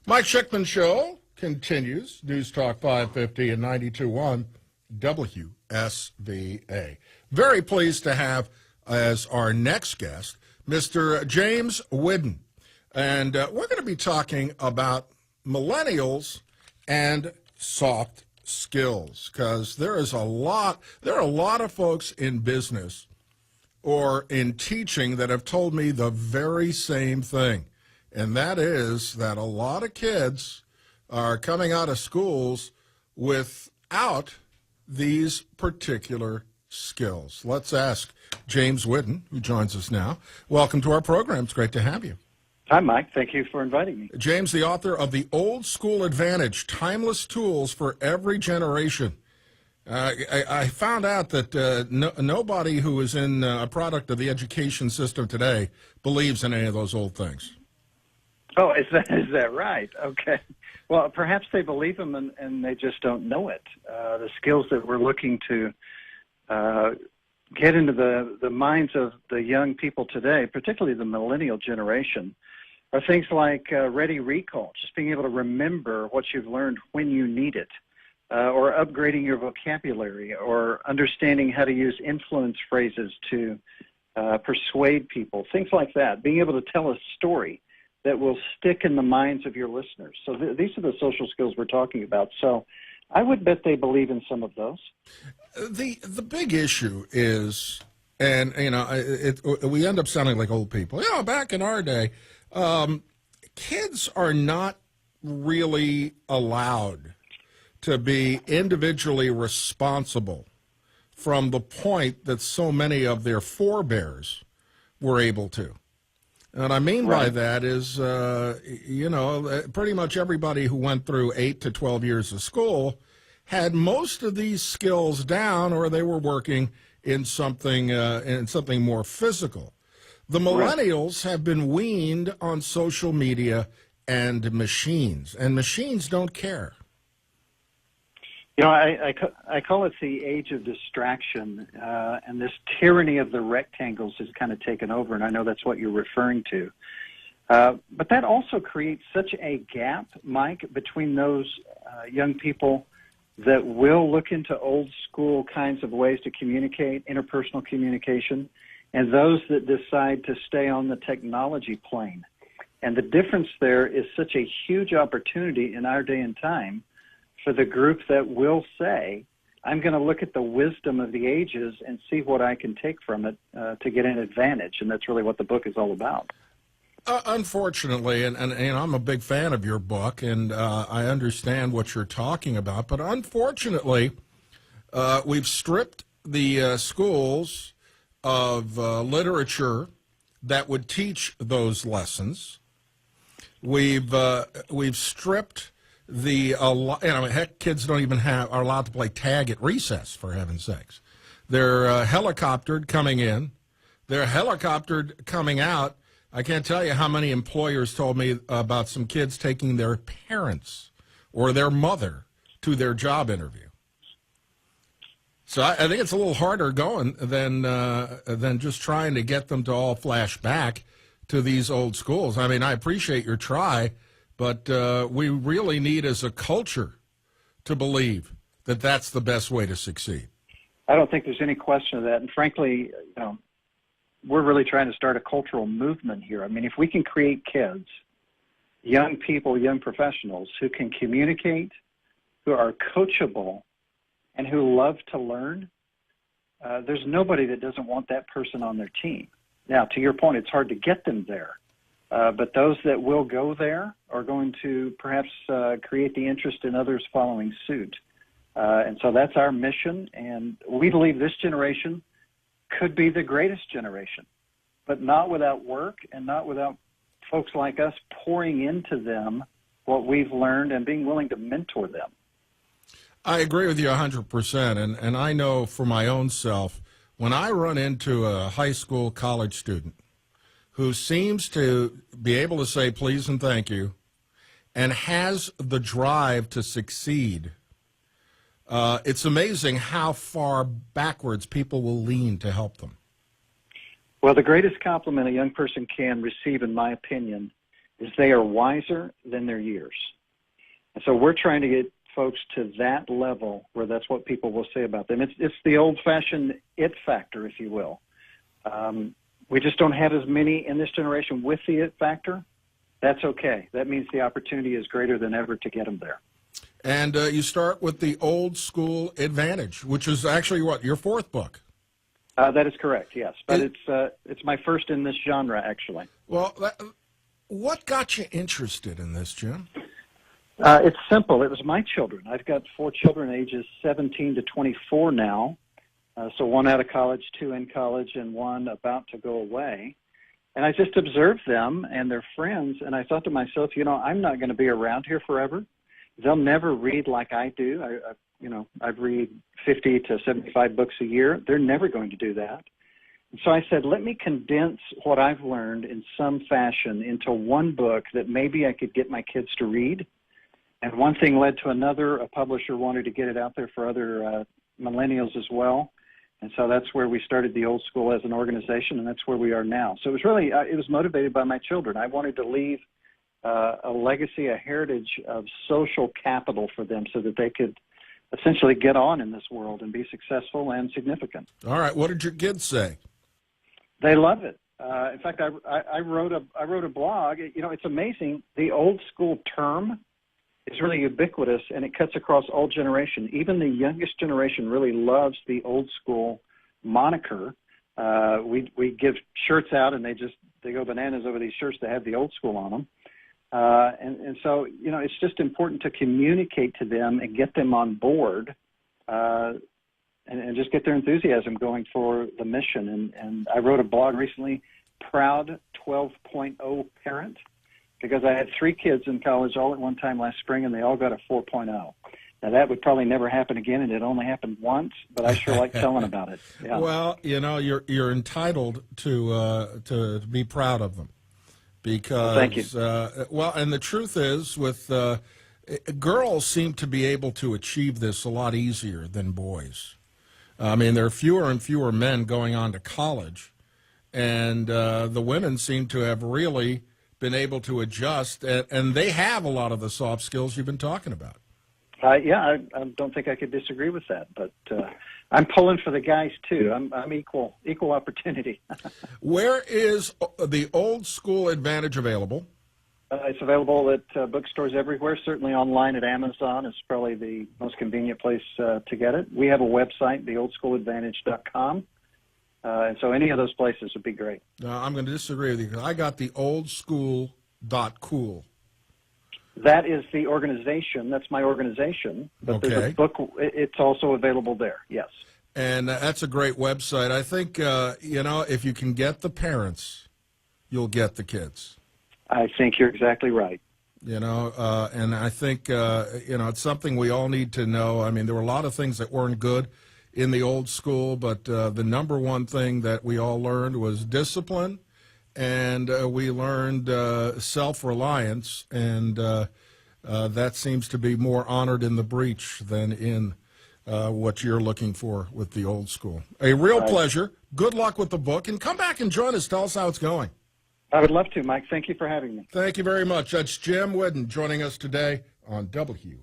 Mike Schickman Show continues. News Talk 550 and 92.1 WSVA. Very pleased to have as our next guest, Mr. James Whidden. And we're going to be talking about millennials and soft skills, because there are a lot of folks in business or in teaching that have told me the very same thing. And that is that a lot of kids are coming out of schools without these particular skills. Let's ask James Whidden, who joins us now. Welcome to our program. It's great to have you. Hi, Mike. Thank you for inviting me. James, the author of The Old School Advantage, Timeless Tools for Every Generation. I found out that nobody who is in a product of the education system today believes in any of those old things. Oh, is that right? Okay. Well, perhaps they believe them and they just don't know it. The skills that we're looking to get into the minds of the young people today, particularly the millennial generation, are things like ready recall, just being able to remember what you've learned when you need it, or upgrading your vocabulary, or understanding how to use influence phrases to persuade people, things like that, being able to tell a story that will stick in the minds of your listeners. So these are the social skills we're talking about. So I would bet they believe in some of those. The big issue is, and we end up sounding like old people. Back in our day, kids are not really allowed to be individually responsible from the point that so many of their forebears were able to. And what I mean by that is, pretty much everybody who went through 8 to 12 years of school had most of these skills down, or they were working in something more physical. The millennials have been weaned on social media and machines don't care. I call it the age of distraction, and this tyranny of the rectangles has kind of taken over, and I know that's what you're referring to. But that also creates such a gap, Mike, between those young people that will look into old school kinds of ways to communicate, interpersonal communication, and those that decide to stay on the technology plane. And the difference there is such a huge opportunity in our day and time for the group that will say, I'm going to look at the wisdom of the ages and see what I can take from it to get an advantage. And that's really what the book is all about. Unfortunately, and I'm a big fan of your book, and I understand what you're talking about, but unfortunately, we've stripped the schools of literature that would teach those lessons. We've stripped heck, kids don't even are allowed to play tag at recess, for heaven's sakes. They're helicoptered coming in. They're helicoptered coming out. I can't tell you how many employers told me about some kids taking their parents or their mother to their job interview. So I think it's a little harder going than just trying to get them to all flash back to these old schools. I mean, I appreciate your try, but we really need as a culture to believe that that's the best way to succeed. I don't think there's any question of that. And frankly, we're really trying to start a cultural movement here. I mean, if we can create kids, young people, young professionals who can communicate, who are coachable, and who love to learn, there's nobody that doesn't want that person on their team. Now, to your point, it's hard to get them there. But those that will go there are going to perhaps create the interest in others following suit. And so that's our mission. And we believe this generation could be the greatest generation, but not without work and not without folks like us pouring into them what we've learned and being willing to mentor them. I agree with you 100%. And I know for my own self, when I run into a high school, college student who seems to be able to say please and thank you and has the drive to succeed, it's amazing how far backwards people will lean to help them. Well, the greatest compliment a young person can receive, in my opinion, is they are wiser than their years. And so we're trying to get folks to that level where that's what people will say about them. It's the old-fashioned it factor, if you will. We just don't have as many in this generation with the it factor. That's okay. That means the opportunity is greater than ever to get them there. And you start with the Old School Advantage, which is actually what, your fourth book? That is correct, yes. But it's my first in this genre, actually. Well, what got you interested in this, Jim? It's simple. It was my children. I've got 4 children ages 17 to 24 now. So one out of college, 2 in college, and 1 about to go away. And I just observed them and their friends, and I thought to myself, I'm not going to be around here forever. They'll never read like I do. I read 50 to 75 books a year. They're never going to do that. And so I said, let me condense what I've learned in some fashion into one book that maybe I could get my kids to read. And one thing led to another. A publisher wanted to get it out there for other millennials as well. And so that's where we started the Old School as an organization, and that's where we are now. So it was really, it was motivated by my children. I wanted to leave a legacy, a heritage of social capital for them so that they could essentially get on in this world and be successful and significant. All right. What did your kids say? They love it. In fact, I wrote a blog. It's amazing. The old school term is really ubiquitous, and it cuts across all generations. Even the youngest generation really loves the old school moniker. We give shirts out, and they go bananas over these shirts that have the old school on them. And so, it's just important to communicate to them and get them on board and just get their enthusiasm going for the mission. And I wrote a blog recently, Proud 12.0 Parent, because I had 3 kids in college all at one time last spring, and they all got a 4.0. Now, that would probably never happen again, and it only happened once, but I sure like telling about it. Yeah. Well, you're entitled to be proud of them. Because, thank you. And the truth is, with girls seem to be able to achieve this a lot easier than boys. I mean, there are fewer and fewer men going on to college, and the women seem to have really been able to adjust, and they have a lot of the soft skills you've been talking about. I don't think I could disagree with that, but I'm pulling for the guys too. I'm equal opportunity. Where is the Old School Advantage available? It's available at bookstores everywhere. Certainly online at Amazon is probably the most convenient place to get it. We have a website, theoldschooladvantage.com. And so any of those places would be great. I'm going to disagree with you because I got the oldschool.cool. That is the organization. That's my organization. But there's a book. It's also available there, yes. And that's a great website. I think, if you can get the parents, you'll get the kids. I think you're exactly right. And I think, it's something we all need to know. I mean, there were a lot of things that weren't good in the old school, but the number one thing that we all learned was discipline. And we learned self-reliance, and that seems to be more honored in the breach than in what you're looking for with the old school. A real pleasure. Good luck with the book, and come back and join us. Tell us how it's going. I would love to, Mike. Thank you for having me. Thank you very much. That's Jim Whidden joining us today on WSVA.